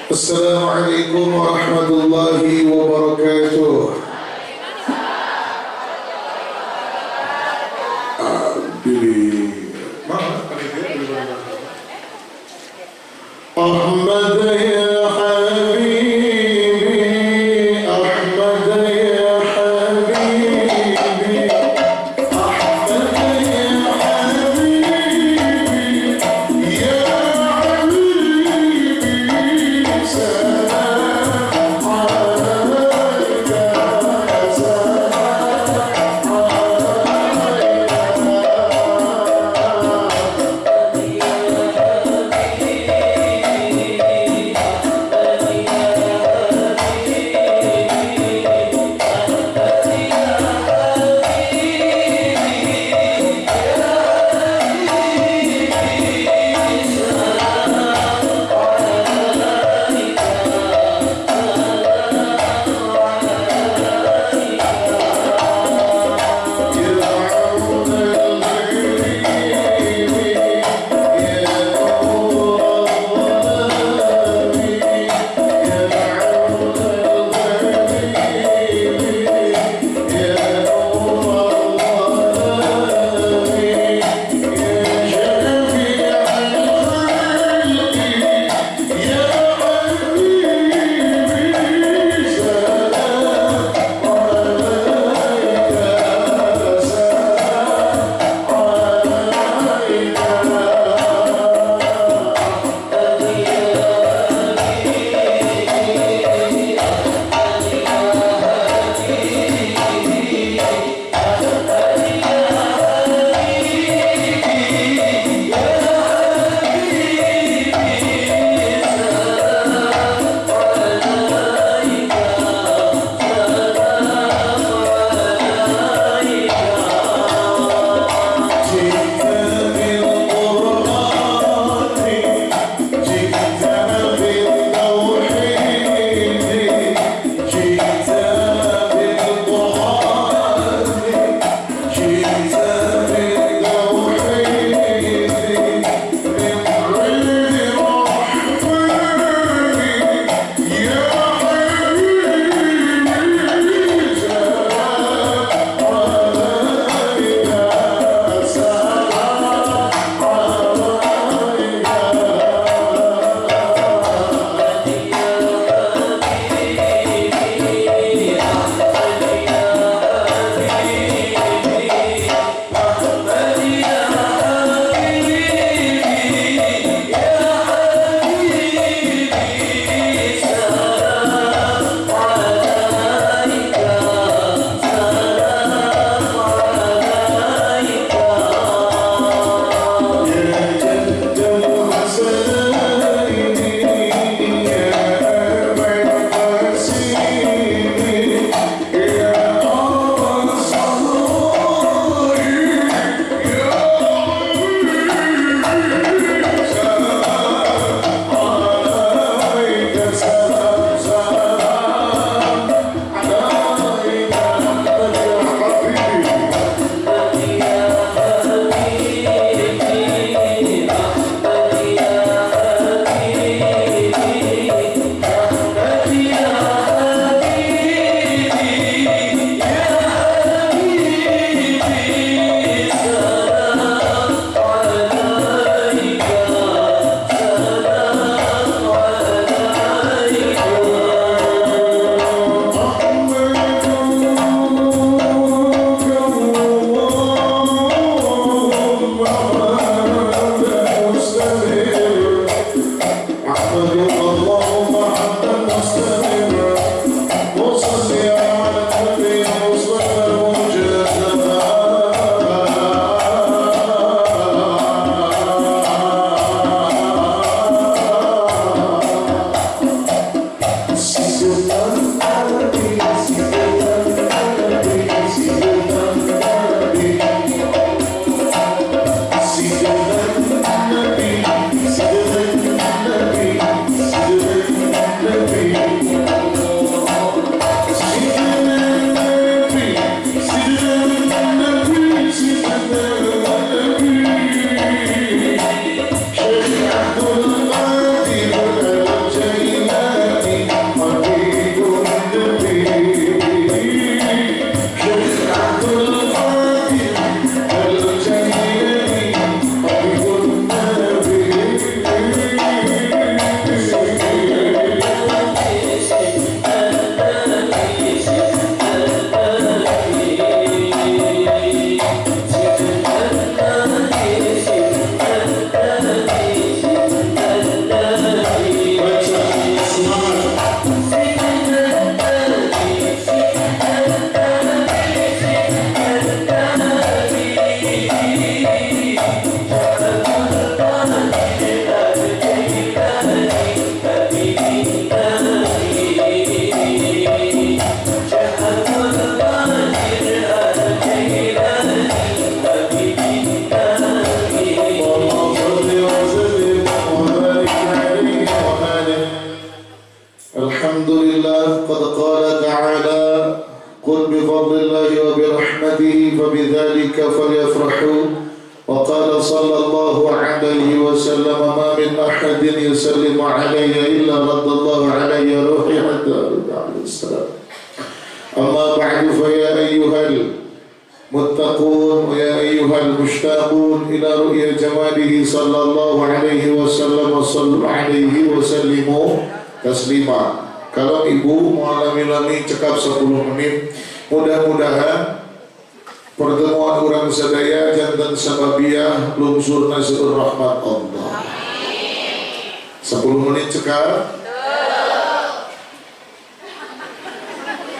Assalamualaikum warahmatullahi wabarakatuh. Ahmad ya habibi, Ahmad ya habibi, Ahmad ya habibi, ya habibi, salam alaika. فبذلك فليفرحوا وقال صلى الله عليه وسلم ما من أحد يسلم علي إلا رد الله علي روحي حتى أرد عليه السلام أما بعد فيا أيها المتقون ويا أيها المشتاقون إلى رؤيا جماله صلى الله عليه وسلم صلوا عليه وسلموا تسليما. Kalau ibu mengalami cekap 10 menit, mudah-mudahan pertemuan orang sadaya jantan sababiyah lungsur nasrul rahmat Allah. 10 menit cekap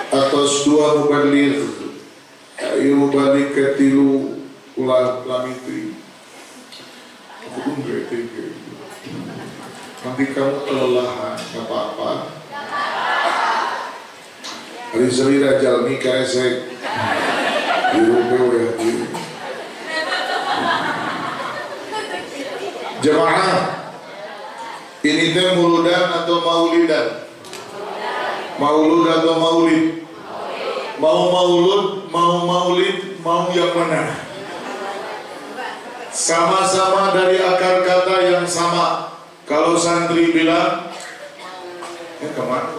atas 2 mubaligh. Ayo mubaligh ketilu ulah lamitri. Aku pun berarti nanti kamu kelelahan, gak apa-apa. Hari seri rajal nikah saya jemaah ini teh muludan atau maulidan? Maulud atau maulid? Mau maulud, mau maulid, mau yang mana? Sama-sama dari akar kata yang sama. Kalau santri bilang kemana?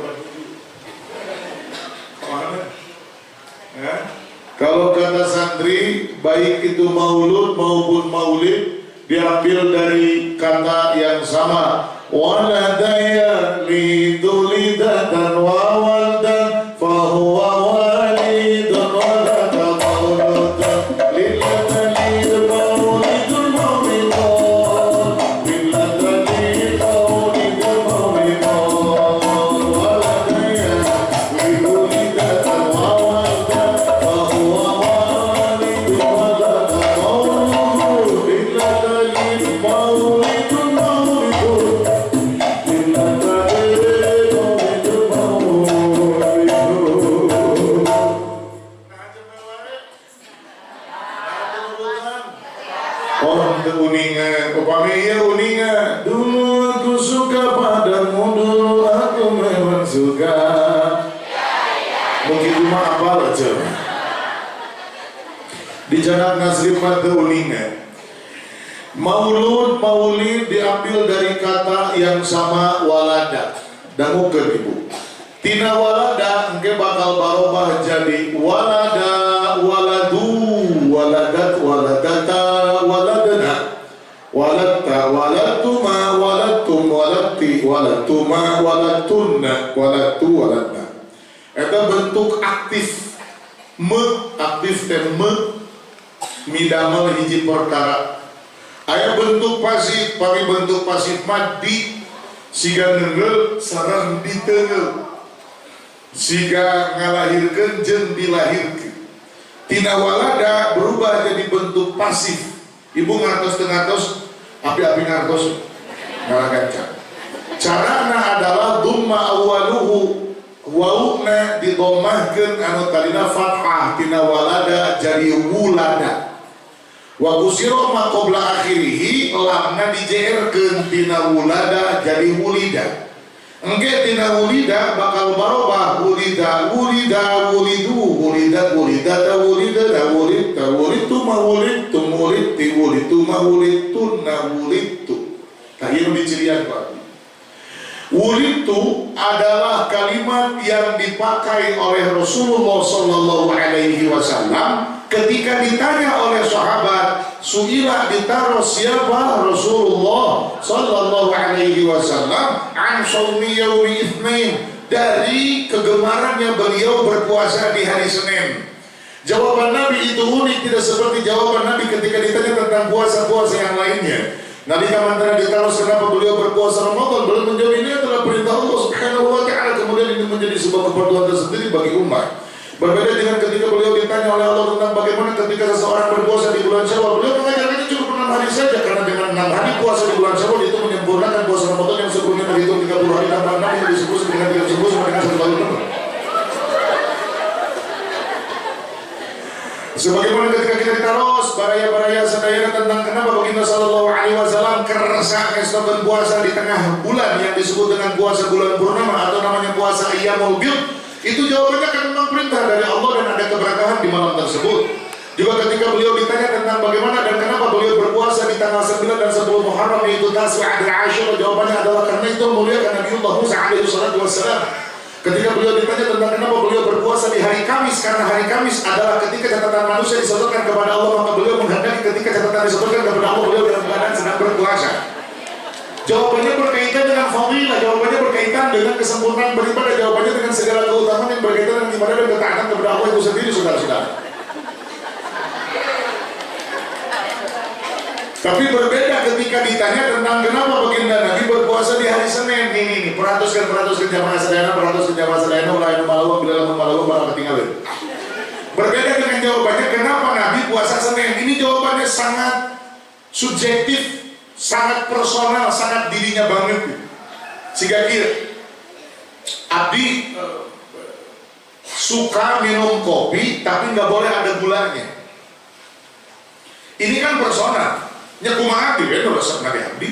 Kalau kata santri, baik itu maulud maupun maulid diambil dari kata yang sama. Waladaya lidulidatan wa waldan fahuwa walidun walada mauludan lillatalil maulidul maulidun lillatalil maulidul maulidun waladaya lidulidatan wa waldan fahuwa walidun walada mauludun lillatalil maulidul maulidun. Uningan dulu aku suka padamu, dulu aku memang suka. Mungkin cuma apa aja di jalan nasrib mata uningan. Maulud, maulid diambil dari kata yang sama walada. Dangukeun ibu. Tina walada engke bakal barobah jadi walada, waladu, waladat, waladata, waladana. Walatta, walatuma, walattum, walatti, walatuma, walattunna, walattu, walatna. Eta bentuk aktif. Aktif dan midamel hiji perkara. Aya bentuk pasif, pami bentuk pasif madi. Siga neungeul sareng diteungeul. Siga ngalahirkeun jeung dilahirkeun. Tina walada berubah jadi bentuk pasif. Ibu ngartos api-api ngartos ngalagancan. Carana adalah dumma awaluhu wauna didommahkeun anu talina fathah tina walada jadi wulada. Wa kusiro ma qabla akhirih lamna dijeerkeun tina wulada jadi wulida. Engke tina wulida bakal barobah wulida, wulida, wulidu, wulida, wulidata, wulidada, wulidta, wulidtu, mawulidtu, wulidti, wulidtu, mawulidtu, nawulidtu. Nah ini dicirian Pak. Wulidtu adalah kalimat yang dipakai oleh Rasulullah Sallallahu Alaihi Wasallam ketika ditanya oleh sahabat, suila ditaruh siapa Rasulullah Sallallahu Alaihi Wasallam an shaumi yaumi itsnain, dari kegemarannya beliau berpuasa di hari Senin. Jawaban Nabi itu unik, tidak seperti jawaban Nabi ketika ditanya tentang puasa-puasa yang lainnya. Nabi kamantara ditaruh kenapa beliau berpuasa Ramadan, beliau menjawab ini adalah perintah Allah Subhanahu Wa Taala, kemudian ini menjadi sebuah keperluan tersendiri bagi umat. Berbeda dengan ketika beliau ditanya oleh Allah tentang bagaimana ketika seseorang berpuasa di bulan Syawal, beliau mengajarkannya cukup 6 hari saja, karena dengan 6 hari puasa di bulan Syawal itu menyempurnakan puasa Ramadan yang sebelumnya terhitung 30 hari tambah 6 yang disebut dengan 30 sama dengan 1 kali penuh. Sebagaimana ketika kita ditaros baraya-baraya sadayana tentang kenapa baginda sallallahu alaihi wasallam kerasa ngestokeun puasa di tengah bulan yang disebut dengan puasa bulan purnama atau namanya puasa Ayyamul Bid, itu jawabannya kan memang perintah dari Allah dan ada keberkahan di malam tersebut. Juga ketika beliau ditanya tentang bagaimana dan kenapa beliau berpuasa di tanggal 9 dan 10 Muharram, yaitu Tasu'a dan Asyura, jawabannya adalah karena itu memuliakan Nabiullah Musa alaihi salatu wassalam. Ketika beliau ditanya tentang kenapa beliau berpuasa di hari Kamis, karena hari Kamis adalah ketika catatan manusia disodorkan kepada Allah, maka beliau menghendaki ketika catatan disodorkan kepada Allah, beliau dalam keadaan sedang berpuasa. Jawabannya berkaitan dengan fadilah, jawabannya berkaitan dengan kesempurnaan beribadah, jawabannya dengan segala keutamaan yang berkaitan dengan ibadah dan ketaatan kepada Allah itu sendiri, saudara-saudara. Tapi berbeda ketika ditanya tentang kenapa baginda Nabi berpuasa di hari Senin. Ini perhatuskan jamaah sedayana ulai malawa bila malawa barang ketinggalan. Berbeda dengan jawabannya kenapa Nabi puasa Senin. Ini jawabannya sangat subjektif, sangat personal, sangat dirinya banget. Sehingga Abdi suka minum kopi tapi nggak boleh ada gulanya. Ini kan personal. Nyakumaha Abdi kan resep Nabi Abdi.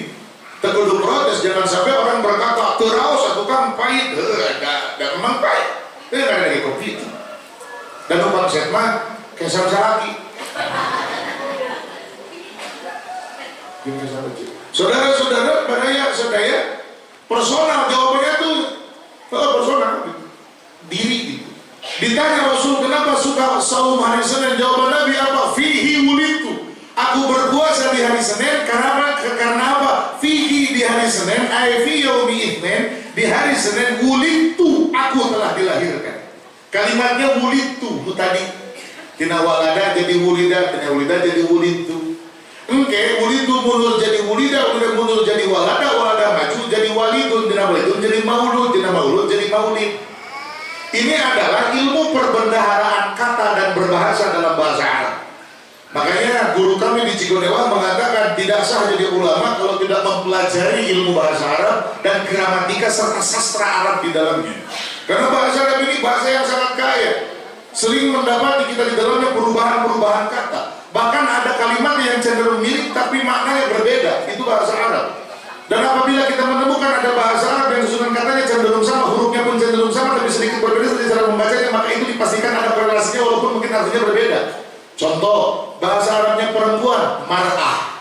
Tekudu protes, jangan sampai orang berkata teraus atau kan pahit, dan memang pahit. Nggak ada lagi kopi itu. Dan umpang set mah kesal lagi. Saudara-saudara, baraya sedaya personal jawabannya tuh personal diri gitu. Ditanya Rasul kenapa suka saum hari Senin, jawaban Nabi apa? Fihi wulitu. Aku berpuasa di hari Senin karena apa? Fihi di hari Senin, fi yaumi itsnin, di hari Senin wulitu, aku telah dilahirkan. Kalimatnya wulitu itu tadi. Tina walada jadi wulida, tina wulida jadi wulitu. Wulitu mundur jadi wulida, wulida mundur jadi walada, walada maju jadi walidun, tina walidun jadi maulud, tina maulud jadi maulid. Ini adalah ilmu perbendaharaan kata dan berbahasa dalam bahasa Arab. Makanya guru kami di Cigonewa mengatakan tidak sah jadi ulama kalau tidak mempelajari ilmu bahasa Arab dan gramatika serta sastra Arab di dalamnya. Karena bahasa Arab ini bahasa yang sangat kaya, sering mendapati kita di dalamnya perubahan-perubahan kata. Bahkan ada kalimat yang cenderung mirip tapi maknanya berbeda, itu bahasa Arab. Dan apabila kita menemukan ada bahasa Arab yang susunan katanya cenderung sama, hurufnya pun cenderung sama tapi sedikit berbeda dari cara membacanya, maka itu dipastikan ada korelasinya walaupun mungkin artinya berbeda. Contoh, bahasa Arabnya perempuan, mar'ah.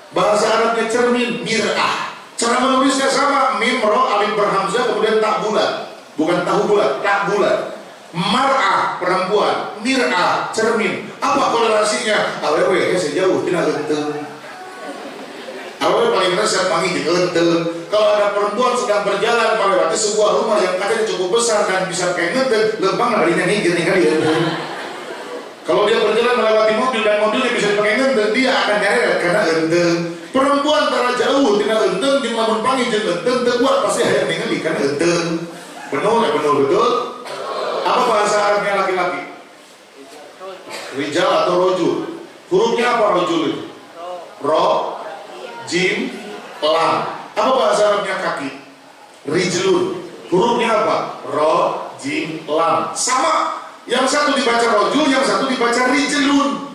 Bahasa Arabnya cermin, mir'ah. Cara menulisnya sama, mim, ro, alif berhamzah, kemudian tak bulat. Bukan tahu bulat, tak bulat. Mar'ah, perempuan, mir'ah, cermin. Apa korelasinya? Awewe, sejauh, tidak genteng. Awewe paling resep, mangi genteng. Kalau ada perempuan sedang berjalan melewati sebuah rumah yang katanya cukup besar dan bisa kayak genteng, lempang larinya ngigir nih kali ya. Kalau dia berjalan melewati mobil dan mobilnya bisa dipakai genteng, dia akan nyeret karena genteng. Perempuan antara jauh tidak genteng, di lamun panggil genteng, kuat pasti hayang ningali karena genteng. Benar, betul. Apa bahasa Arabnya laki-laki? Rijal atau rojul? Hurufnya apa rojul itu? Ro, jim, lam. Apa bahasa Arabnya kaki? Rijlun. Hurufnya apa? Ro, jim, lam. Sama. Yang satu dibaca rojul, yang satu dibaca rijlun.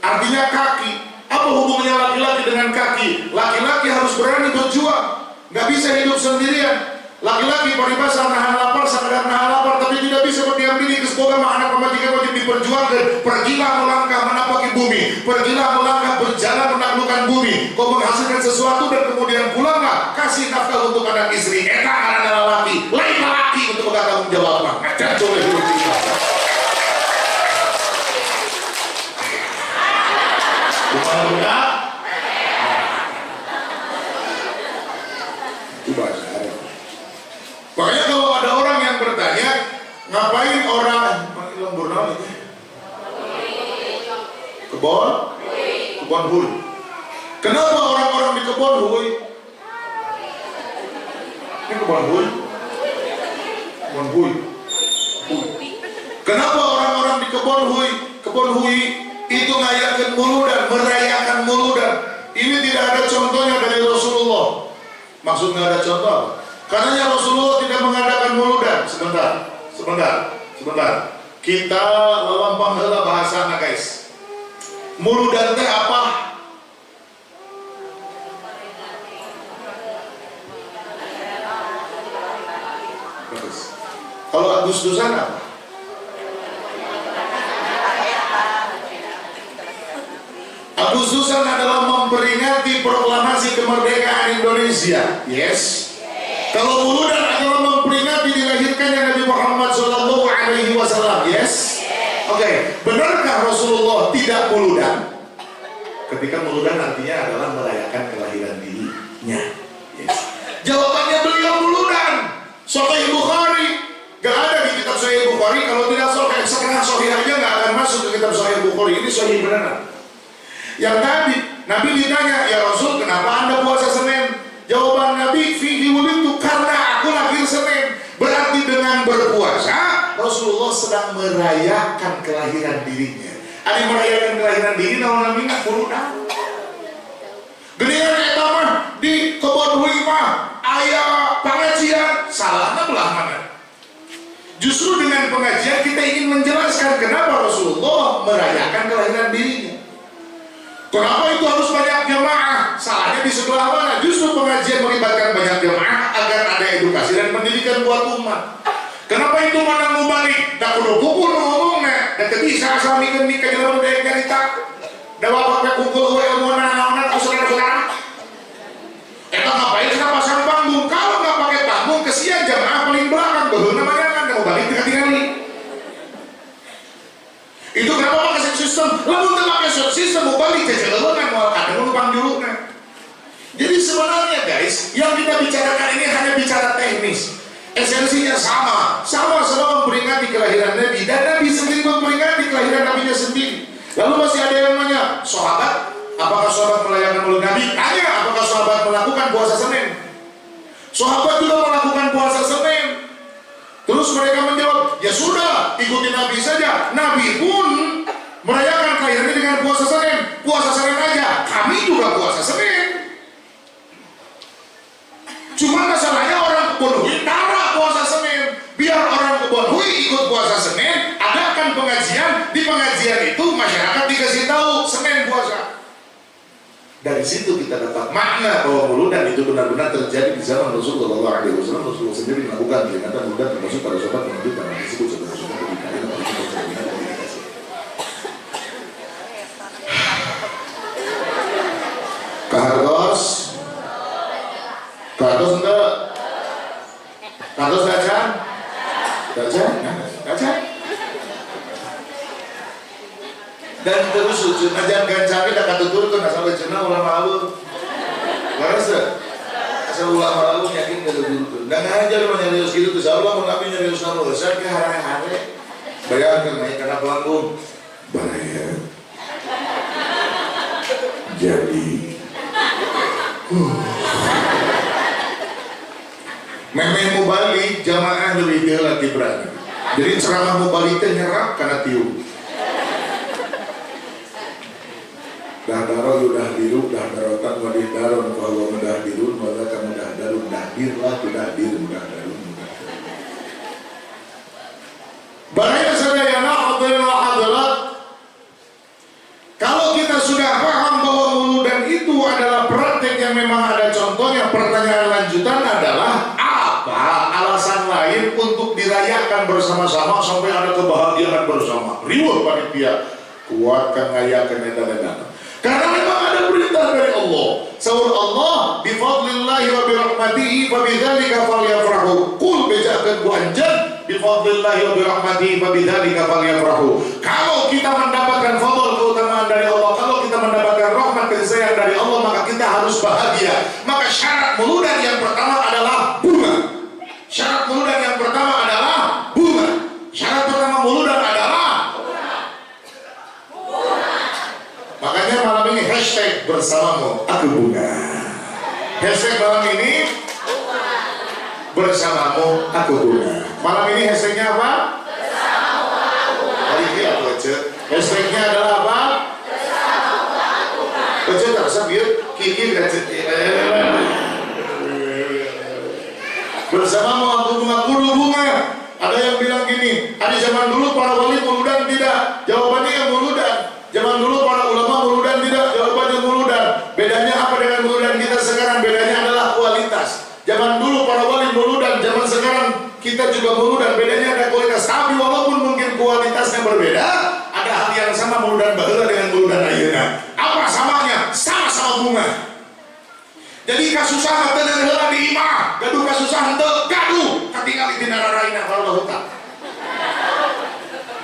Artinya kaki. Apa hubungannya laki-laki dengan kaki? Laki-laki harus berani berjuang, nggak bisa hidup sendirian. Laki-laki paribasa nahan lapar, sekadar nahan lapar, tapi tidak bisa berdiam diri. Kesemoga anak pemajikan wajib diperjuangkan. Pergilah melangkah menapaki bumi, pergilah melangkah berjalan menaklukkan bumi. Kau menghasilkan sesuatu dan kemudian pulanglah kasih nafkah untuk anak istri. Eta anak lelaki, lain lelaki untuk bertanggung jawab. Ngajar coba hidup kita. Bukan itu bahasa Arab. Makanya kalau ada orang yang bertanya, ngapain orang lembur naon itu? Kebon huy. Kenapa orang-orang di kebon huy? Ini kebon huy. Kebon huy. Kenapa orang-orang di kebon huy? Kebon huy itu ngayakan muludan, merayakan muludan. Ini tidak ada contohnya dari Rasulullah. Maksudnya ada contoh? Karena Rasulullah tidak mengadakan muludan. Sebentar. Kita lelampang heula bahasana guys. Muludan teh apa? Bagus. Kalau Agustus apa? Agustusan adalah memperingati proklamasi kemerdekaan Indonesia. Yes. Kalau muludan adalah memperingati dilahirkannya Nabi Muhammad SAW. Yes. Oke. Benarkah Rasulullah tidak muludan? Ketika muludan artinya adalah merayakan kelahiran dirinya. Yes. Jawabannya beliau muludan. Sahih Bukhari. Gak ada di kitab Sahih Bukhari. Kalau tidak setengah sahih aja gak akan masuk ke kitab Sahih Bukhari. Ini sahih beneran. Yang tadi Nabi ditanya, ya Rasul, kenapa Anda puasa Senin? Jawaban Nabi, fihi wulidtu, karena aku lahir Senin. Berarti dengan berpuasa Rasulullah sedang merayakan kelahiran dirinya. Ada merayakan kelahiran diri, namun Nabi nggak muludan. Geningan eta mah di kebon huing mah aya pengajian, salahnya belah mana? Justru dengan pengajian kita ingin menjelaskan kenapa Rasulullah merayakan kelahiran dirinya. Kenapa itu harus banyak jamaah? Salahnya di sebelah mana? Justru pengajian melibatkan banyak jamaah agar ada edukasi dan pendidikan buat umat. Kenapa itu mana mau balik? Tak kudu kumpul ngomongnya. Dan ketika asal mikir ke jalan daya cerita, dapat pakai kumpul ilmu anak-anak ke saudara-saudara. Eta ngapain sih pasang panggung? Kalau nggak pakai panggung, kesian jamaah paling belakang. Baru namanya kan mau balik tinggal-tinggal. Itu kenapa pakai sistem? Lalu kita pakai sistem mau balik jalan mau ada numpang juluknya. Jadi sebenarnya guys, yang kita bicarakan ini hanya bicara teknis. Esensinya sama memperingati kelahiran Nabi, dan Nabi sendiri memperingati kelahiran Nabinya sendiri. Lalu masih ada yang nanya, sahabat, apakah sahabat merayakan Maulid Nabi? Tanya, apakah sahabat melakukan puasa Senin? Sahabat juga melakukan puasa Senin. Terus mereka menjawab, ya sudah, ikuti Nabi saja. Nabi pun merayakan kelahirannya dengan puasa Senin. Puasa Senin aja, kami juga puasa Senin. Cuma masalahnya orang kebon hui tara puasa Senin. Biar orang kebon hui ikut puasa Senin, adakan pengajian. Di pengajian itu masyarakat dikasih tahu Senin puasa. Dari situ kita dapat makna bahwa muludan itu benar-benar terjadi di zaman Rasulullah SAW. Rasulullah sendiri melakukan peringatan muludan termasuk pada sahabat menunjukkan yang disebut sebagai sunnah pernikahan. Kahartos enggak? Kahartos baca? Baca? Dan terus ajan gancangnya tak katuturkan asal cenah ulama awal. Waras asal ulama awal yakin katuturkan. Dan ngajar menyarius gitu tuh Allah menabi nyarius namu saya ke hare-hare. Bayangkan naik karena pelanggung. Bahaya. Jadi memang mau balik jamaah lebih latih berani. Jadi ceramah mau balik teh nyerap karena tiup. Dah daro udah biru, dah darotan wadih daron, kalau mudah biru, maka kamu dah darun, dah birlah, sudah biru, dah darun. Bahaya sadayana hadirat. Kalau kita sudah paham bahwa muludan itu adalah praktek yang memang ada contohnya, pertanyaan lanjutan adalah apa alasan lain untuk dirayakan bersama-sama sampai ada kebahagiaan bersama? Riweuh panitia, kuatkan ngayakeun eta-eta. Karena memang ada perintah dari Allah. Saur Allah, bi fadlillahi wa bi rahmatihi fa bidzalika falyafrahu. Qul bejakeun ku anjeun, bi fadlillahi wa bi rahmatihi fa bidzalika falyafrahu. Kalau kita mendapatkan fadl keutamaan dari Allah, kalau kita mendapatkan rahmat kasih sayang dari Allah, maka kita harus bahagia. Maka syarat muludan yang pertama adalah bunga. Syarat muludan yang pertama adalah bunga. Syarat pertama muludan adalah makanya malam ini hashtag bersamamu aku bunga. Hashtag malam ini bersamamu aku bunga. Malam ini hashtagnya apa? Bersamamu aku bunga. Hari ini apa aja? Hashtagnya adalah apa? Bersamamu aku bunga. Aja tak usah biar kiki gadget. Bersamamu aku bunga, kudu bunga. Ada yang bilang gini, ada zaman dulu para wali muludan tidak. Jawabannya yang muludan. Zaman dulu para ulama muludan tidak, jawabannya muludan. Bedanya apa dengan muludan kita sekarang? Bedanya adalah kualitas. Zaman dulu para wali muludan, zaman sekarang kita juga muludan. Bedanya ada kualitas. Tapi walaupun mungkin kualitasnya berbeda, ada hal yang sama muludan baheula dengan muludan ayeuna. Apa samanya? Jadi kasusah teu heula di imah, gaduh kasusah henteu gaduh, katingali dina raraina baru hutang.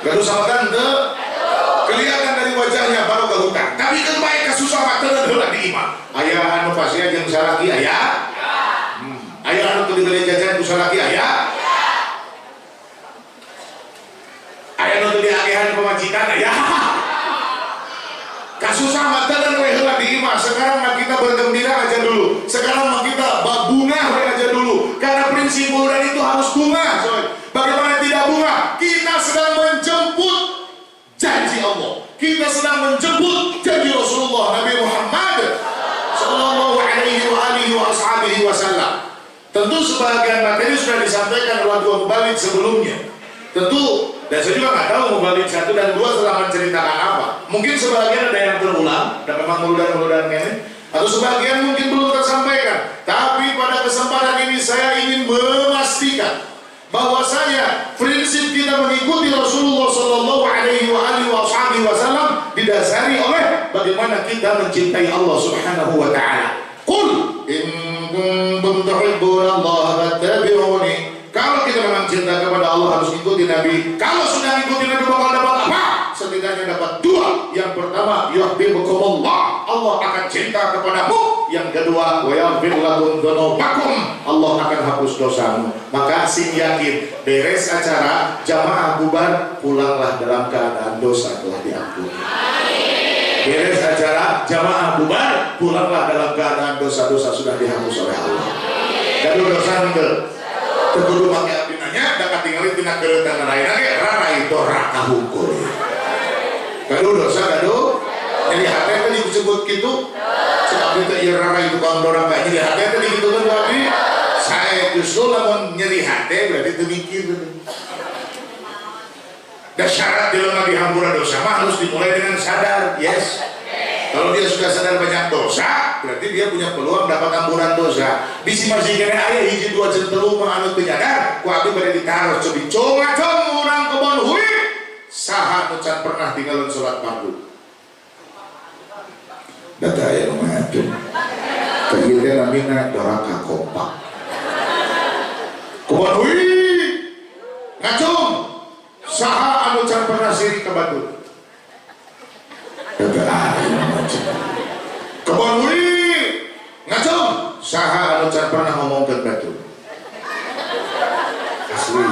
Gaduh sama henteu kelihatan dari wajahnya baru hutang. Tapi kan bae kasusah teu heula di imah. Aya anu pasien jeung salaki aya? Aya anu teu dibeli jajan ku salaki aya? Aya anu teu diagehan pamajikan aya? Kasusah mah teu heula di imah. Sekarang mah kita bergembira aja dulu. Sekarang mah kita bunga aja dulu. Karena prinsip bulan itu harus bunga. Bagaimana tidak bunga? Kita sedang menjemput janji Allah. Kita sedang menjemput janji Rasulullah Nabi Muhammad sallallahu alaihi wasallam. Tentu sebagian materi sudah disampaikan oleh dua mubalik sebelumnya. Tentu, dan saya juga nggak tahu mubalik 1 dan 2 telah menceritakan apa. Mungkin sebagian ada yang terulang, dan memang mudah-mudahan ini, atau sebagian mungkin belum tersampaikan. Tapi pada kesempatan ini saya ingin memastikan bahwasanya prinsip kita mengikuti Rasulullah Shallallahu Alaihi Wasallam didasari oleh bagaimana kita mencintai Allah Subhanahu Wa Taala. Qul in kuntum tuhibbuna Allah fattabi'uni. Kalau kita memang cinta kepada Allah harus ikuti Nabi. Kalau sudah ikuti Nabi bakal dapat apa? Setidaknya dapat 2. Yang pertama, yuhibbukumullah. Allah akan cinta kepadamu. Yang kedua, wa yaghfir lakum dzunubakum. Allah akan hapus dosamu. Maka sing yakin beres acara jamaah bubar, pulanglah dalam keadaan dosa telah diampuni. Beres acara jamaah bubar, pulanglah dalam keadaan dosa-dosa sudah dihapus oleh Allah. Gaduh dosa henteu. Kudu make abdi nanya da katingali tina keuretan lainna ge rarai doraka hungkul. Gaduh dosa gaduh. Jadi hate teh disebut kitu. Cek abdi teh ieu rarai tukang doraka. Jadi hate teh digitukeun ku abdi. Sae justru lamun nyeri hate berarti teu mikir. Da syarat jelema dihampura dosa mah harus dimulai dengan sadar. Yes. Kalau dia sudah sadar banyak dosa, berarti dia punya peluang dapat ampunan dosa. Bisi masih kena ayah hiji 2 centelu menganut penyadar, ku abdi bade ditaruh cobi cong urang kebon hui. Saha nu can pernah tinggalin salat fardu. Data aya nu ngatur. Kayieu teh namina doraka kompak. Kebon hui. Ngacung. Saha anu can pernah sirik ka batu. Data aya kebon wih ngacung saha anu can pernah ngomongkeun batu asli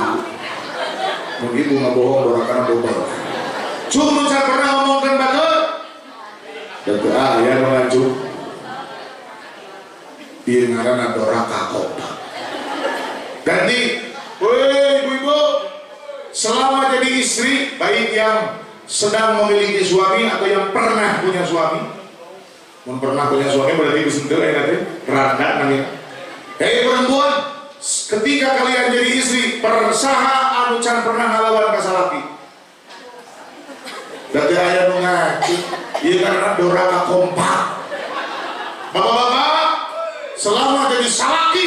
mun ibu ngabohong dorakana bobor cuma can pernah ngomongkeun batu datu aya nu ngacung ieu ngaranna doraka kompak. Jadi weh ibu-ibu selama jadi istri baik yang sedang memiliki suami atau yang pernah punya suami. Mun pernah punya suami berarti bisa teu aya teh rada namanya. Hei perempuan, ketika kalian jadi istri, persaha anu can pernah ngalawan ka salaki. Da teu aya nu ngacu, ieu karena doraka kompak. Bapak-bapak, selama jadi salaki,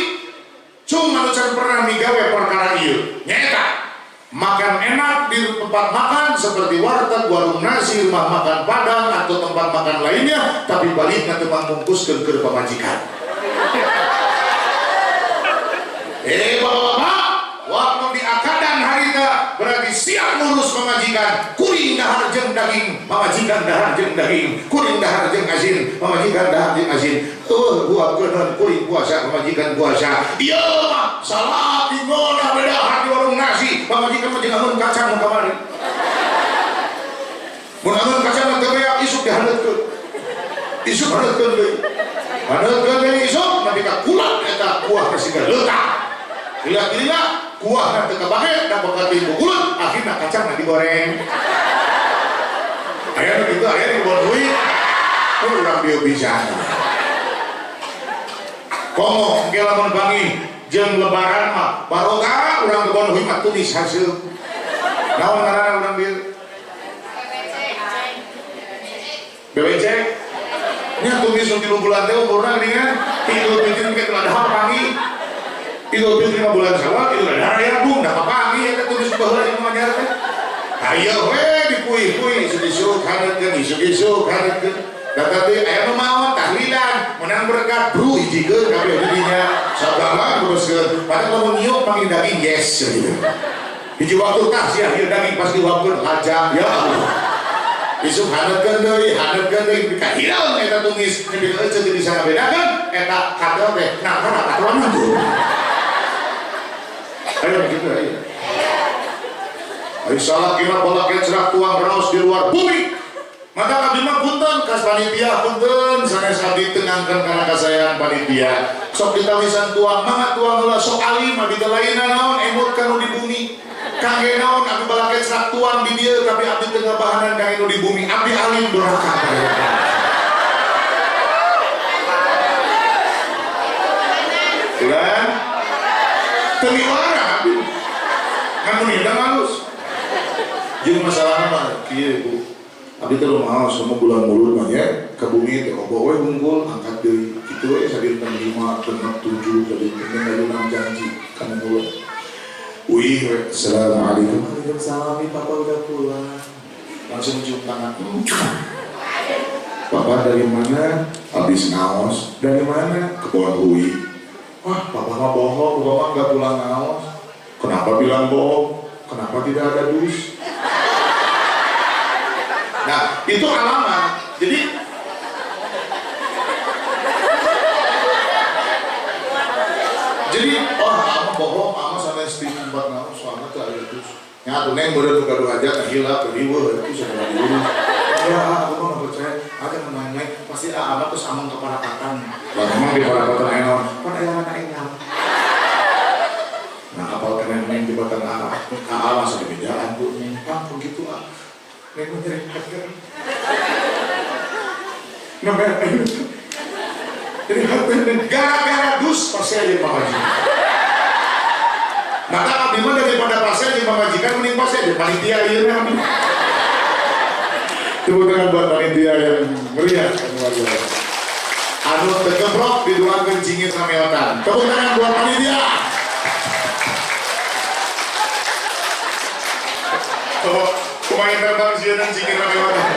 cuma anu can pernah migawe perkara ieu. Nyaeta makan enak di tempat makan seperti warteg, warung nasi, rumah makan Padang atau tempat makan lainnya, tapi baliknya tempat bungkuskeun keur pamajikan. Bapak-bapak, waktu di akadan harita berarti siap ngurus pamajikan. Kuring dahar jeung daging, pamajikan dahar jeung daging. Kuring dahar jeung asin, pamajikan dahar jeung asin. Buah kenon kuring puasa, pamajikan puasa. Ieu mah salah tinggalna beda hati warung nasi, pamajikan mah jeung amun kacang kamari. Mun amun kacang teu beak isuk dihandeukeun. Isuk handeukeun deui. Handeukeun deui isuk nepi ka kulat eta kuah kasiga leutak. Gila-gila kuah teu kabage da bakal dibukuleun, akhirna kacang digoreng. Aya nu kitu aya di kebon hui. Urang bieu pisan. Komo engke lamun bangi jeung lebaran mah barokah urang kebon hui mah tulis hasil. Naon ngaranna urang bieu? BWC. Nya tulis nu 3 bulan teh umurna geuningan 3 pijeun ke telah pangi. 3 bulan Syawal itu ada raya bung dah pangi eta tulis baheula ieu mah teh. Hayo we dipui-pui isuk-isuk hareutkeun isuk-isuk hareutkeun. Da tadi aya nu maot tahlilan menang berkat bro hijikeun kabeh didinya sagala teruskeun padahal lamun nyiuk panggil daging yes gitu. Hiji waktu tah sia ieu daging pas diuapkeun lajang ya Allah. Isuk hanetkeun deui ka hireung eta tumis nepi ka eceuk bisa ngabedakeun eta kadal teh nah katuan itu. Ayo gitu ayo. Ayo salah kira bola kecrak tuang raos di luar bumi. Maka abdi mah punten kas panitia punten sanes abdi tengangkeun kana kasayangan panitia. Sok ditawisan tuang mangga tuang heula sok alim abdi teh lainna naon emut kanu di bumi. Kangge naon abdi bala kecrak tuang di dieu tapi abdi teu ngabahanan kangge nu di bumi. Abdi alim durhaka. Bulan temiwara abdi. Ngamun hidang halus. Jeung masalahna mah kieu Bu. Abdi teh mau semua bulan mulut mah ya ke bumi teh obo we unggul angkat deui kitu we sadir teng 5 teng 7 sadir teng 6 janji kana mulut. Wih, assalamualaikum. Waalaikumsalam, Papa udah pulang. Langsung cium tangan. Papa dari mana? Habis naos. Dari mana? Ke bawah Hui. Wah, Papa mah bohong, Papa mah nggak pulang naos. Kenapa bilang bohong? Kenapa tidak ada dus? Nah, itu alamat. Jadi ama bohong, ama sampai setengah 4 tahun soalnya tuh ada dus. Nya tuh neng bener gaduh aja kahila keriweuh itu sudah diurus. Ya, aku mah nggak percaya. Ada menanya pasti ama terus amang keparakatan. Lah memang di parakatan enon. Pan aya anak enam. Nah, apal kena neng di batang ala masa dibedaan Bu. Ah, begitu ah. Neng nyeri kan. Namanya jadi gara-gara dus pasti aja pemajikan. Maka abdi mah daripada pasti aja pemajikan mending pasti aja panitia ieu mah. Tepuk tangan buat panitia yang meriah kan luar biasa. Anu tegebrok diduakeun cingir sameotan. Tepuk tangan buat panitia. Kumain terbang sieun cingir sameotan.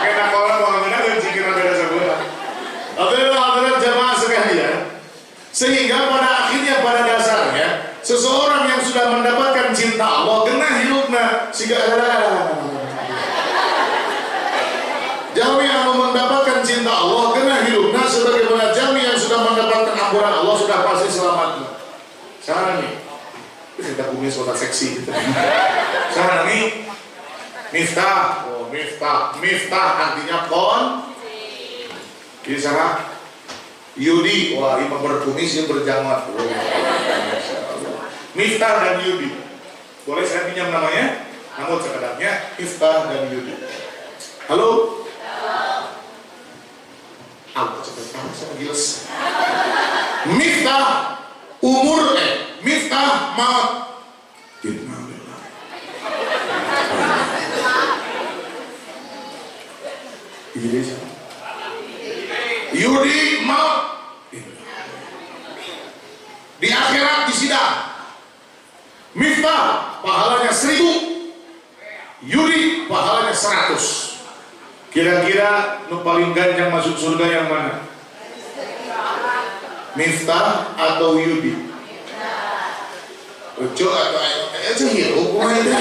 Kena kolam bangunan cingir beda sabeula. Adalah jamaah sekalian, sehingga pada akhirnya pada dasarnya seseorang yang sudah mendapatkan cinta Allah kena hidupnya sehingga jami yang mendapatkan cinta Allah kena hidupnya sebagaimana jami yang sudah mendapatkan ampunan Allah sudah pasti selamat. Sekarang nih kita punya suatu seksi gitu. Sekarang nih miftah, miftah artinya kisah Yudi, wah imam berkumis yang berjamaah. Miftah dan Yudi. Boleh saya pinjam namanya? Namun sekedarnya Miftah dan Yudi. Halo? Aku cepet saya giles. Miftah umur Miftah maut. Innalillah. Ini siapa? Yudi maut di akhirat di sidang. Miftah pahalanya 1000, Yudi pahalanya 100. Kira-kira nu paling ganjang masuk surga yang mana? Miftah atau Yudi? Ojo atau aja hirup kumaha teh.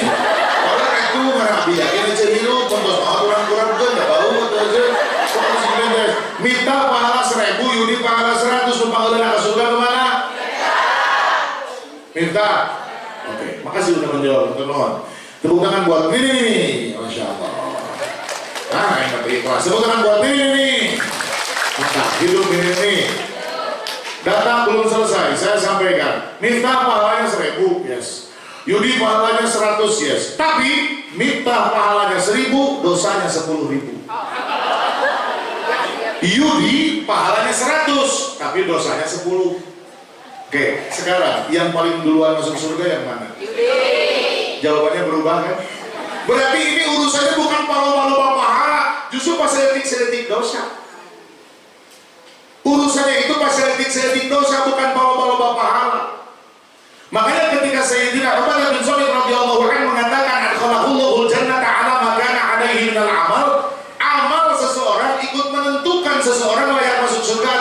Orang itu ngarabi yakin aja hirup pos kurang-kurang tuh enggak bau atau aja. Miftah pahala 1000, Yudi pahala 100, nu pahalana ka surga kemana? Miftah. Oke, makasih udah menjawab. Tepuk tangan buat ini, Masya Allah. Nah, yang kata ikhlas. Tepuk tangan buat ini. Mantap, hidup ini. Data belum selesai, saya sampaikan. Miftah pahalanya 1000, yes. Yudi pahalanya 100, yes. Tapi Miftah pahalanya 1000, dosanya 10.000. Yudi pahalanya 100, tapi dosanya 10. Oke, sekarang yang paling duluan masuk surga yang mana? Yudi. Jawabannya berubah kan? Berarti ini urusannya bukan pahala pahala, justru pas sedetik dosa. Urusannya itu pas sedetik dosa, bukan pahala pahala. Makanya ketika Sayyidina Ubadah bin Samit radhiyallahu anhu mengatakan adkhalahullahu jannata ala ma kana alaihi minal amal, amal seseorang ikut menentukan seseorang layak masuk surga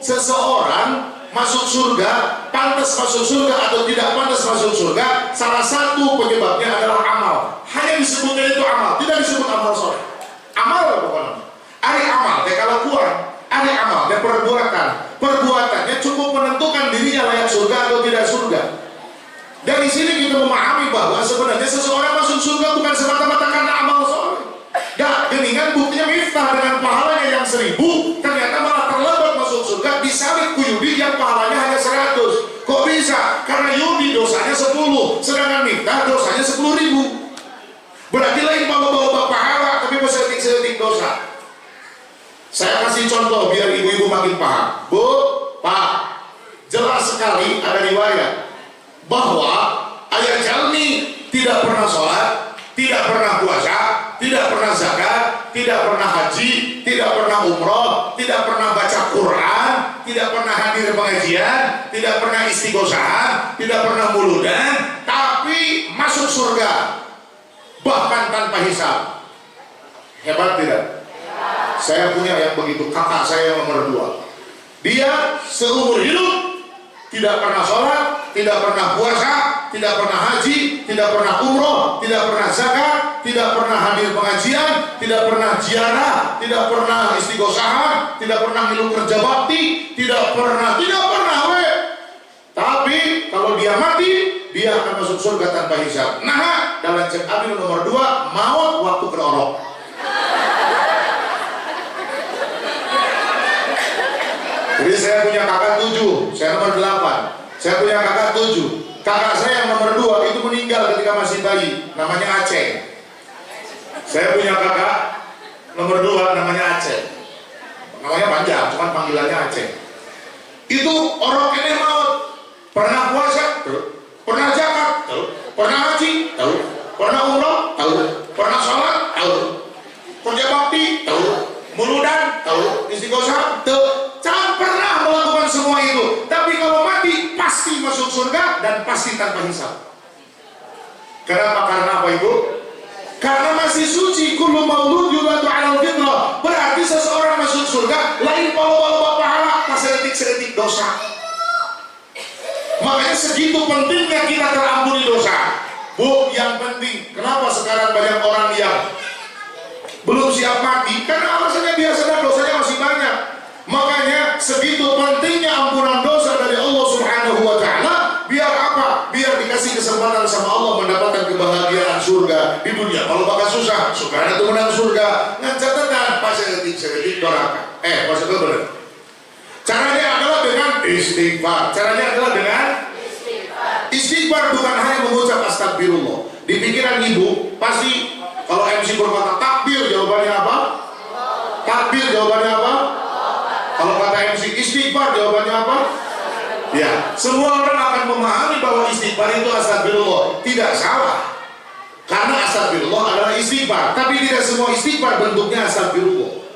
seseorang masuk surga, pantas masuk surga atau tidak pantas masuk surga, salah satu penyebabnya adalah amal. Hanya disebutnya itu amal, tidak disebut amal soleh. Amal bukan. Ada amal, dia kalau kuat, ada amal, dia perbuatan. Perbuatannya cukup menentukan dirinya layak surga atau tidak surga. Dari sini kita memahami bahwa sebenarnya seseorang masuk surga bukan semata-mata karena amal soleh. Dan geningan buktinya Miftah dengan pahalanya yang 1000, ternyata malah terlambat masuk surga disalib ku Yudi yang pahalanya hanya 100. Kok bisa? Karena Yudi dosanya 10, sedangkan Miftah dosanya 10.000. Berarti lain bawa-bawa pahala, tapi bersetik-setik dosa. Saya kasih contoh biar ibu-ibu makin paham. Bu, Pak, jelas sekali ada riwayat bahwa ayah Jalmi tidak pernah sholat, tidak pernah puasa, tidak pernah zakat, tidak pernah haji, tidak pernah umroh, tidak pernah baca Quran, tidak pernah hadir pengajian, tidak pernah istighosahan, tidak pernah muludan, tapi masuk surga bahkan tanpa hisab. Hebat tidak? Saya punya yang begitu, kakak saya yang nomor 2. Dia seumur hidup tidak pernah sholat, tidak pernah puasa, tidak pernah haji, tidak pernah umroh, tidak pernah zakat, tidak pernah hadir pengajian, tidak pernah ziarah, tidak pernah istighosahan, tidak pernah ngilu kerja bakti, tidak pernah we. Tapi kalau dia mati, dia akan masuk surga tanpa hisab. Nah, dalam cek adil nomor 2, maut waktu kerorok. Jadi saya punya kakak 7, saya nomor 8. Saya punya kakak 7. Kakak saya yang nomor 2 itu meninggal ketika masih bayi, namanya Aceh. Saya punya kakak nomor 2 namanya Aceh. Namanya panjang, cuman panggilannya Aceh. Itu orang ini maut. Pernah puasa? Tahu. Pernah zakat? Tahu. Pernah haji? Tahu. Pernah umroh? Tahu. Pernah sholat? Tahu. Kerja bakti? Tahu. Muludan? Tahu. Istighosah? Tahu. Jangan pernah melakukan semua itu. Tapi kalau mati pasti masuk surga dan pasti tanpa hisab. Kenapa? Karena apa, Ibu? Karena masih suci. Kullu maulud yuladu 'alal fitrah. Berarti seseorang masuk surga lain bawa-bawa pahala, pas sedetik-sedetik dosa. Makanya segitu pentingnya kita terampuni dosa. Bu, yang penting, kenapa sekarang banyak orang yang belum siap mati? Karena alasannya dia sadar dosanya masih banyak. Makanya segitu pentingnya ampunan dosa dari Allah Subhanahu wa Ta'ala. Biar apa? Biar dikasih kesempatan sama Allah mendapatkan kebahagiaan surga di dunia. Kalau bakal susah, suka itu menang surga. Dengan catatan pas sedetik doraka. Pas itu benar. Caranya adalah dengan istighfar. Caranya adalah dengan istighfar, bukan hanya mengucap astagfirullah. Di pikiran ibu pasti kalau MC berkata takbir, jawabannya apa? Takbir, jawabannya apa? Kalau kata MC istighfar, jawabannya apa? Ya, semua orang akan memahami bahwa istighfar itu astagfirullah. Tidak salah, karena astagfirullah adalah istighfar. Tapi tidak semua istighfar bentuknya astagfirullah.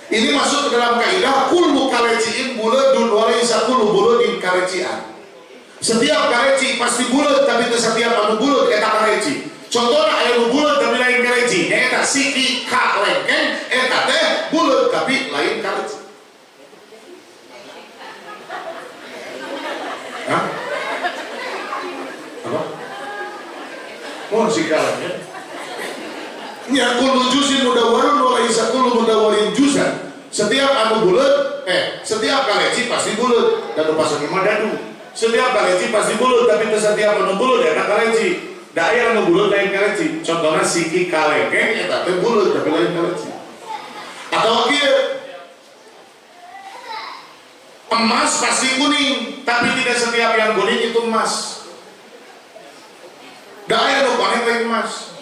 Ini masuk ke dalam kaidah kullu kaleciin buladun walaysa kullu buladin kalecian. Setiap kaleci pasti bulat, tapi setiap anu bulat eta kaleci. Contohnya anu bulat tapi lain kaleci. Eta siki ka lengkeng, eta teh bulat tapi lain kaleci. Hah? Apa? Mohon sikalanya. Ya kullu juzin mudawwarun walaysa kullu mudawwarin juzan. Setiap anu bulat, setiap kaleci pasti bulat. Dadu pasang imah dadu. Setiap kaleci pasti bulat, tapi setiap anu bulat ya kaleci. Da aya anu bulat lain kaleci. Contohnya siki kalengkeng eta teh bulat tapi lain kaleci. Atau kieu emas pasti kuning, tapi tidak setiap yang kuning itu emas. Da aya anu kuning lain emas.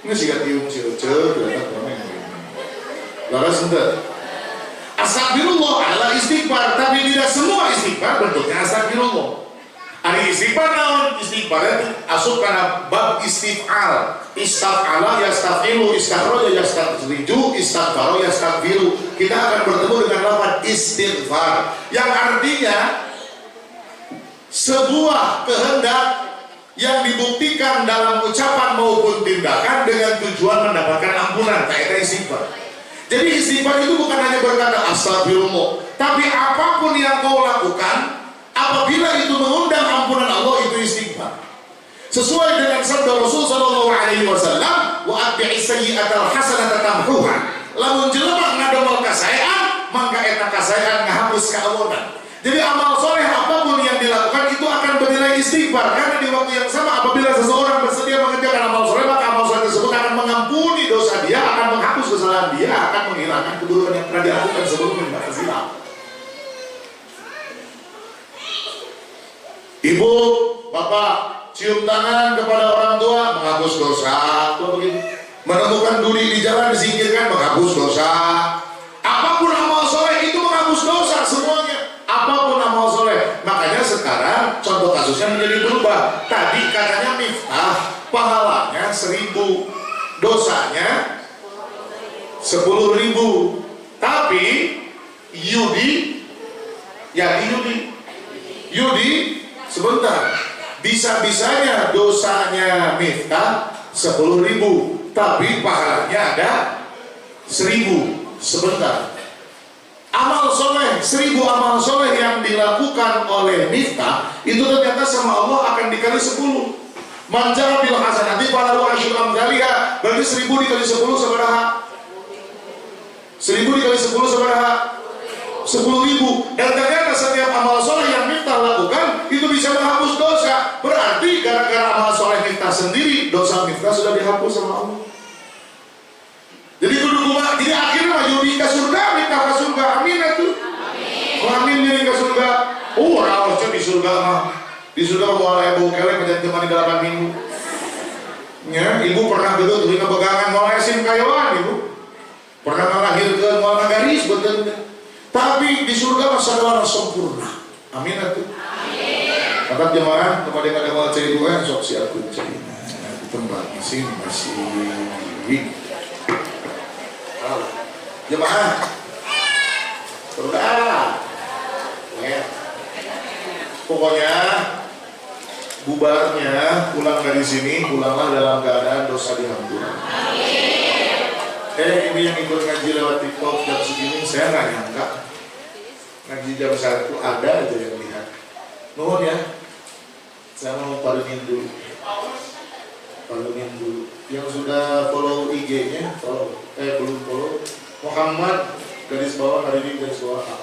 Ini sih tiung si Ucel, laras ente. Astagfirullah adalah istighfar, tapi tidak semua istighfar bentuknya astagfirullah. Ada istighfar naon? Istighfar itu asup karena bab istif'al. Istaf'ala yastaghfiru, istaghroja yastakhriju, istaghfaro yastaghfiru. Kita akan bertemu dengan lafaz istighfar yang artinya sebuah kehendak yang dibuktikan dalam ucapan maupun tindakan dengan tujuan mendapatkan ampunan. Kaidah istighfar. Jadi istighfar itu bukan hanya berkata astagfirullah, tapi apapun yang kau lakukan, apabila itu mengundang ampunan Allah, itu istighfar. Sesuai dengan sabda Rasul sallallahu alaihi wasallam, wa atbi'is sayyi'atal hasanata tamhuha. Lamun jelema ngadamel kasaean, mangka eta kasaean ngahapus kaawunan. Jadi amal soleh apapun yang dilakukan itu akan bernilai istighfar, karena di waktu yang sama apabila seseorang bersedia mengerjakan amal soleh, maka amal soleh tersebut akan mengampuni dosa dia, akan menghapus kesalahan dia, akan menghilangkan keburukan yang pernah dilakukan sebelumnya. Ibu, bapak, cium tangan kepada orang tua, menghapus dosa. Menemukan duri di jalan, disingkirkan, menghapus dosa. Apapun amal soleh itu menghapus dosa semuanya. Apapun amal soleh. Makanya sekarang contoh kasusnya menjadi berubah. Tadi katanya Miftah pahalanya 1000, dosanya 10.000. Tapi Yudi sebentar, bisa-bisanya dosanya Miftah 10.000, tapi pahalanya ada 1000. Sebentar, amal soleh 1000 amal soleh yang dilakukan oleh Miftah itu ternyata sama Allah akan dikali 10. Manjara bil hasanati falahu asyru amsalihha. Berarti 1000 dikali 10 sabaraha? 1000 dikali 10 sabaraha? 10.000. Dan ternyata setiap amal soleh yang Miftah lakukan itu bisa menghapus dosa. Berarti gara-gara amal soleh Miftah sendiri, dosa Miftah sudah dihapus sama Allah. Jadi jadi akhirnya mah Yudi ke surga, Miftah ke surga. Amin itu. Amin diri ke surga. Orang di surga mah. Di surga mau ibu kelek menjadi teman 8 minggu. Ya, ibu pernah gitu tuh pegangan mau esim kayuan ibu. Pernah melahirkan mau garis betul. Tapi di surga masalah sempurna. Amin itu. Amin. Kata jemaah kepada yang ada mau cari dua sok siap cari. Di tempat masing-masing. Jemaah, sudah, ya. Pokoknya bubarnya pulang dari sini, pulanglah dalam keadaan dosa diampuni. Ini yang ikut ngaji lewat TikTok jam segini, saya nggak nyangka ngaji jam 1 ada aja yang lihat. Nuhun ya, saya mau parunin dulu. Yang sudah follow IG-nya, belum follow. Muhammad garis bawah hari ini garis bawah A.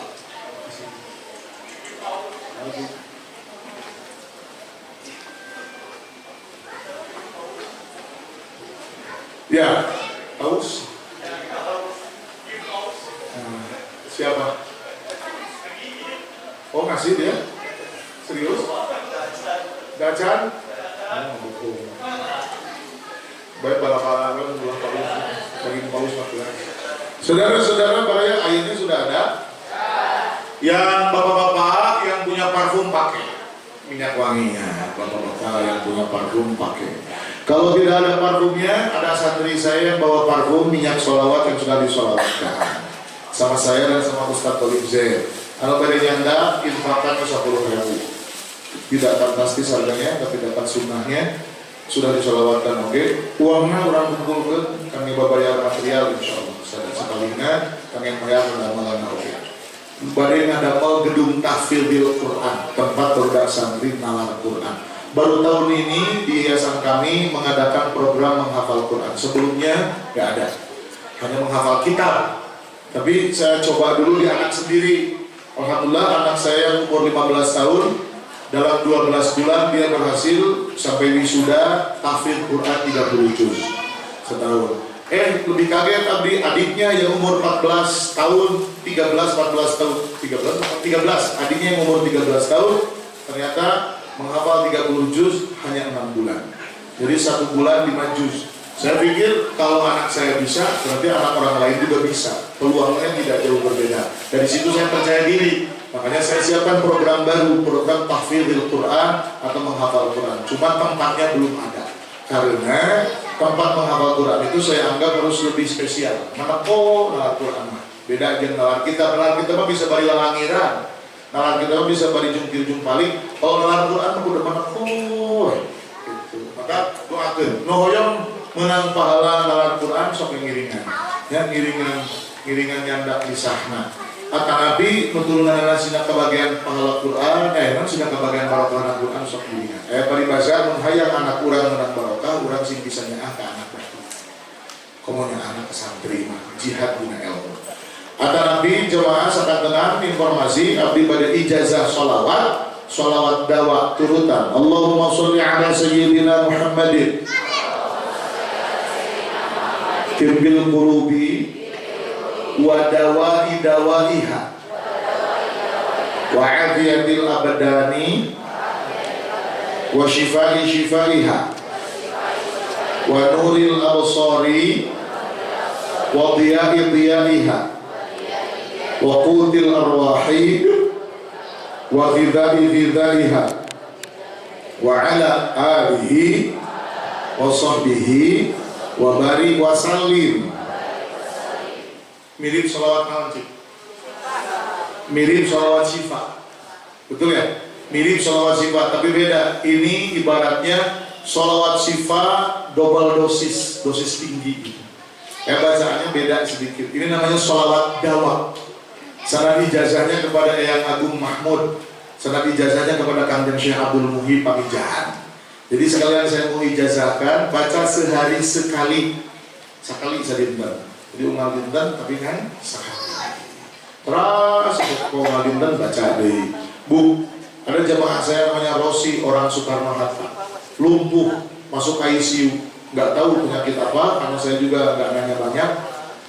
Ya, Aus. Siapa? Oh ngasih dia? Serius? Gacan? Baik bala-bala bulan paus, bagi paus maksudnya. Saudara-saudara, barangnya airnya sudah ada. Yang bapak-bapak yang punya parfum pakai minyak wanginya. Bapak-bapak yang punya parfum pakai. Kalau tidak ada parfumnya, ada santri saya yang bawa parfum minyak sholawat yang sudah disolawatkan. Sama saya dan sama Ustaz Tolib Zain. Kalau bedanya Anda, infakkan 10.000. Tidak fantastis harganya, tapi dapat sunnahnya. Sudah disolawatkan, oke. Uangnya orang kumpulkan, kami bayar material insya Allah. Sekalinya kami bayar mendamelan, oke. Badai ngadapal gedung tahfidzil Quran, tempat budak santri nalar Quran. Baru tahun ini di yayasan kami mengadakan program menghafal Quran. Sebelumnya nggak ada, hanya menghafal kitab. Tapi saya coba dulu di anak sendiri. Alhamdulillah anak saya umur 15 tahun. Dalam 12 bulan dia berhasil sampai wisuda tahfidz Quran 30 juz setahun. Lebih kaget adiknya yang umur 14 tahun, 13 adiknya yang umur 13 tahun ternyata menghafal 30 juz hanya 6 bulan. Jadi 1 bulan 5 juz. Saya pikir kalau anak saya bisa, berarti anak orang lain juga bisa. Peluangnya tidak jauh berbeda. Dari situ saya percaya diri. Makanya saya siapkan program baru, program tahfidzil Quran atau menghafal Quran. Cuma tempatnya belum ada. Karena tempat menghafal Quran itu saya anggap harus lebih spesial. Nalar Quran. Beda aja nalar kita mah bisa bari lalangiran. Nalar kita mah bisa bari jungkir-jungpalik. Kalau nalar Quran mah udah mana gitu. Maka doakeun. Nu hoyong menang pahala nalar Quran sok ngiringan. Ya ngiringan ngiringan nyandak di sahna. Kata Nabi nuturunana sina kebagian pahala Quran, non sina kebagian barokah Quran sok giringan. Paribasa mun hayang anak urang menang barokah, urang sing bisa nyaah ka anak batur. Komonya anak santri mah jihad guna ilmu. Kata Nabi jemaah sakantenan informasi abdi bade ijazah sholawat dawa turutan. Allahumma sholli ala sayyidina Muhammadin timbil qurubi wa dawai dawaiha wa afiyatil abadani wa shifai shifaiha wa nuril absari wa diyai diyaiha wa qutil arwahi wa ghidai ghidaiha wa ala alihi wa sahbihi wa barik wa sallim. Mirip sholawat naon? Mirip sholawat syifa. Betul ya? Mirip sholawat syifa, tapi beda. Ini ibaratnya sholawat syifa double dosis tinggi. Bacaannya beda sedikit. Ini namanya sholawat dawa. Sanad ijazahnya kepada Eyang Agung Mahmud. Sanad ijazahnya kepada Kanjeng Syekh Abdul Muhi Pamijahan. Jadi sekalian saya mau ijazahkan, baca sehari sekali sadinten. Jadi unggal dinten tapi kan sekali. Terus kalau unggal dinten baca deh. Bu, ada jamaah saya namanya Rosi, orang Soekarno Hatta, lumpuh, masuk ICU, nggak tahu penyakit apa, karena saya juga nggak nanya banyak.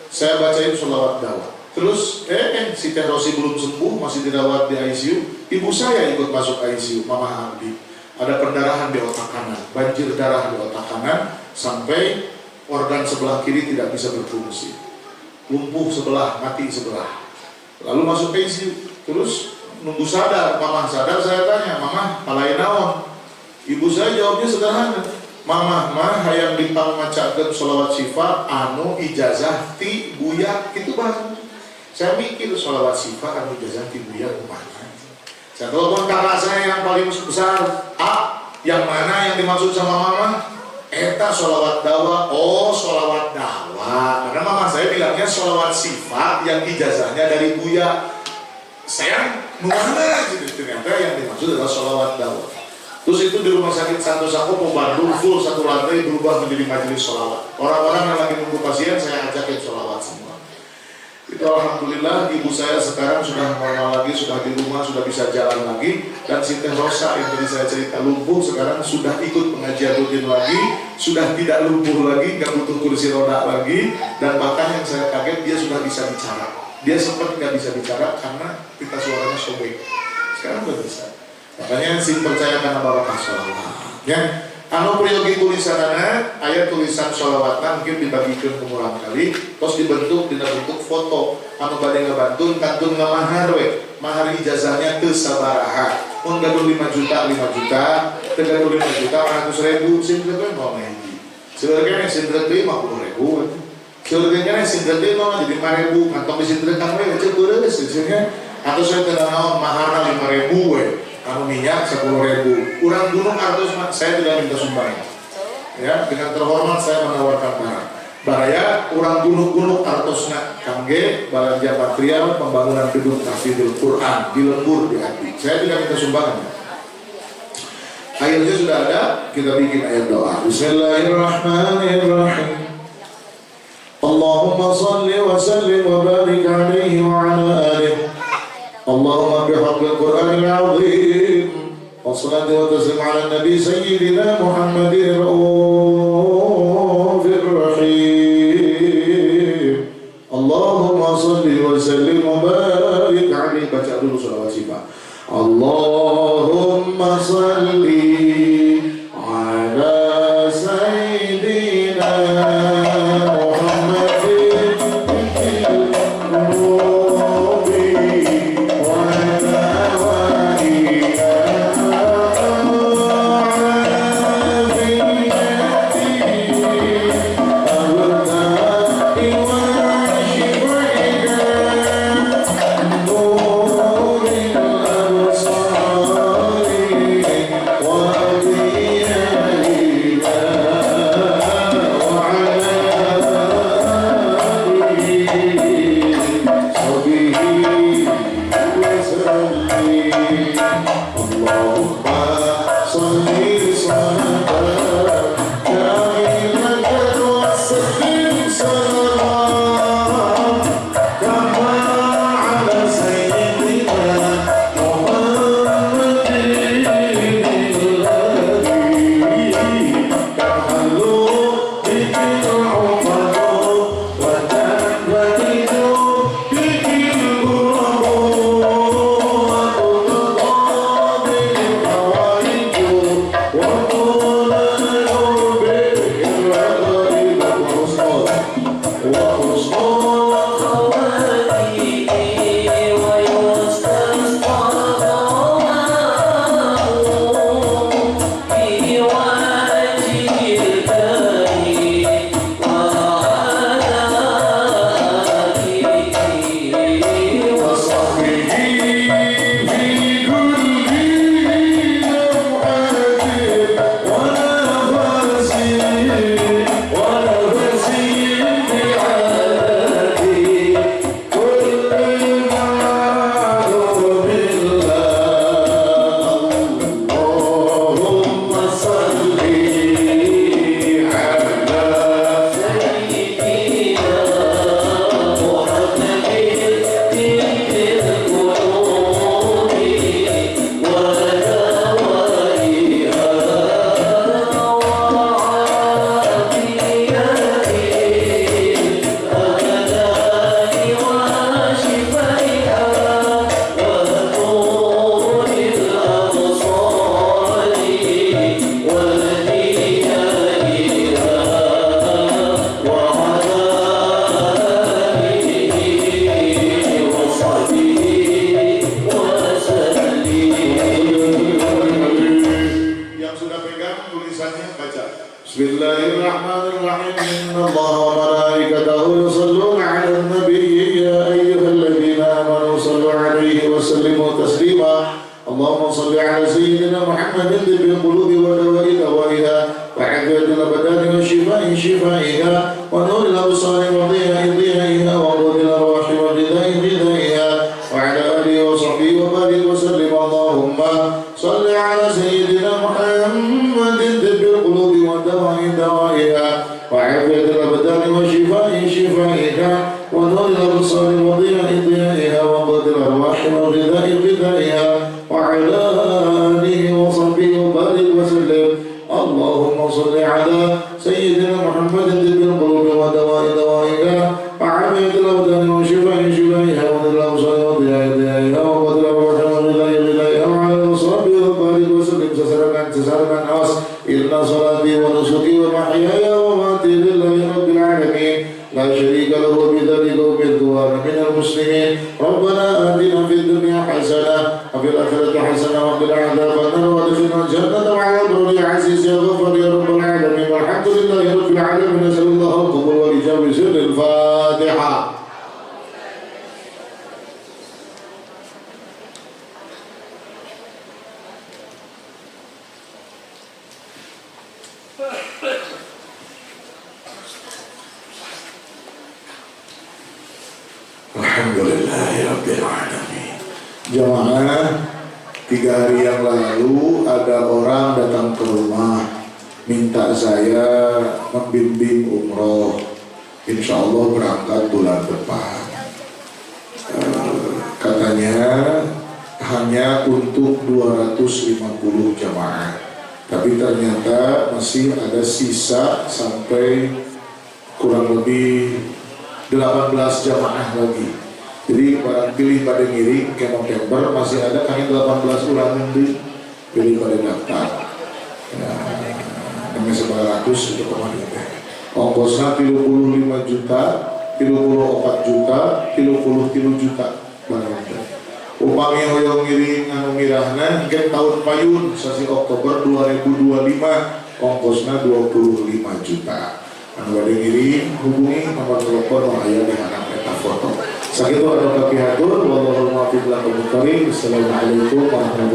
Saya bacain sholawat dawa. Terus si Teh Rosi belum sembuh, masih dirawat di ICU. Ibu saya ikut masuk ICU, Mama Abdi. Ada pendarahan di otak kanan, banjir darah di otak kanan, sampai organ sebelah kiri tidak bisa berfungsi, lumpuh sebelah, mati sebelah. Lalu masuk ICU, terus nunggu sadar. Mama sadar, saya tanya, Mama palain naon? Ibu saya jawabnya sederhana, Mama hayang dipang macakeun sholawat syifa anu ijazah ti buya, itu bahasa. Saya mikir sholawat syifa anu ijazah ti buya kemana? Saya telepon kakak saya yang paling besar, yang mana yang dimaksud sama Mama? Eta sholawat dawa. Oh, sholawat dawa. Karena Mama saya bilangnya sholawat sifat yang ijazahnya dari Buya. Saya mana gitu, ternyata yang dimaksud adalah sholawat dawa. Terus itu di rumah sakit Santosa Kopo Bandung full satu lantai berubah menjadi majelis sholawat. Orang-orang yang lagi nunggu pasien saya ajakin sholawat semua. Itu alhamdulillah ibu saya sekarang sudah normal lagi, sudah di rumah, sudah bisa jalan lagi. Dan si Teh Rosa yang tadi saya cerita lumpuh sekarang sudah ikut pengajian rutin lagi, sudah tidak lumpuh lagi, nggak butuh kursi roda lagi. Dan bahkan yang saya kaget dia sudah bisa bicara. Dia sempat nggak bisa bicara karena kita suaranya sobek. Sekarang udah bisa. Makanya sing percaya karena barokah sholawat. Ya. Anu priyogi tulisanana ayat tulisan sholawatna mungkin dibagikan kemurang kali, terus dibentuk dina bentuk foto. Anu bade ngabantu kantun ngamahar we. Mahar ijazahnya teu sabaraha. Mun gaduh 5 juta, teu gaduh 5 juta 100.000 sindret we mau ngaji. Sebenarnya sindret teh 50.000. Sebenarnya sindret teh mau jadi 5.000, kantong disindret kan we ceu beures cenah. Atau saya teu naon maharna 5.000 we. Anu minyak 10.000. Urang gunung artos saya tidak minta sumbangan. Ya, dengan terhormat saya menawarkan barang. Baraya urang gunung artosna kangge balanja material pembangunan gedung tahfidzul Quran di lembur di hati. Saya tidak minta sumbangan. Ayatnya sudah ada, kita bikin ayat doa. Bismillahirrahmanirrahim. Allahumma salli wa sallim wa barik alaihi wa ala alihi. اللهم بحق القرآن العظيم والصلاة والتسليم على النبي سيدنا محمد الرؤوف الرحيم اللهم صل وسلم وبارك عليه. Baca dulu sholawat syifa. Allahumma salli ala sayyidina One Bismillahirrahmanirrahim. Innallaha wa malaikatahu yusholluna 'alan nabiy ya ayyuhalladzina amanu shallu 'alaihi wa sallimu taslima. Allahumma shalli 'ala sayyidina Muhammadin tibbil qulubi wa dawa'i dawaiha wa 'afiyatil abdani wa shifaa'i shifaa'iha wa nuril absari wa dhiya'i dhiya'iha wa qudil arwahi wa ghidha'i ghidha'iha wa 'ala alihi wa sahbihi wa barik wa sallim. Allahumma shalli 'ala sayyidina Muhammadin tibbil qulubi wa dawa'i dawaiha wa 'afiyatil abdani wa shifaa'i shifaa'iha wa nuril absari wa dhiya'i dhiya'iha wa qudil arwahi wa ghidha'i ghidha'iha وعلى آله وصحبه وبارك وسلم. اللهم صل على سيدنا محمد طب القلوب ودواء دوائها وعافية الأبدان وشفاء شفائها وذل الأبصار وضياء ضيائها وقدر الروح وغذاء غذائها وعلى وصحبه وبارك وسلم. سسرنا الناس إن صلاتي ونسكي ومحياي ومماتي لله رب العالمين لا شريك له بذلك أمرت وأنا من المسلمين. ربنا آتنا في الدنيا حسنة وفي الآخرة حسنة وقنا عذاب النار وادخلنا الجنة مع الأبرار يا عزيز يا غفار يا رب العالمين. والحمد لله رب العالمين. نسأل الله القبول والإجابة بسر الفاتحة. Alhamdulillahirrabbilalamin. Jamaah, 3 hari yang lalu ada orang datang ke rumah minta saya membimbing umroh. Insya Allah berangkat bulan depan. Katanya hanya untuk 250 jamaah, tapi ternyata masih ada sisa sampai kurang lebih 18 jamaah lagi. Jadi pilih pada ngiring ke November masih ada kami 18 orang yang pilih pada daftar. Namanya 900 untuk kemarin. Ongkosnya 35 juta, 34 juta, 33 juta. Upami hoyong ngiring anu mirahna ke tahun payun sasi Oktober 2025 ongkosnya 25 juta. Anu ada ngiring hubungi nomor telepon yang aya di handap eta foto. Sakitu ada kaki hatur, wallahu muwaffiq ila aqwamit thoriq. Assalamualaikum warahmatullahi wabarakatuh.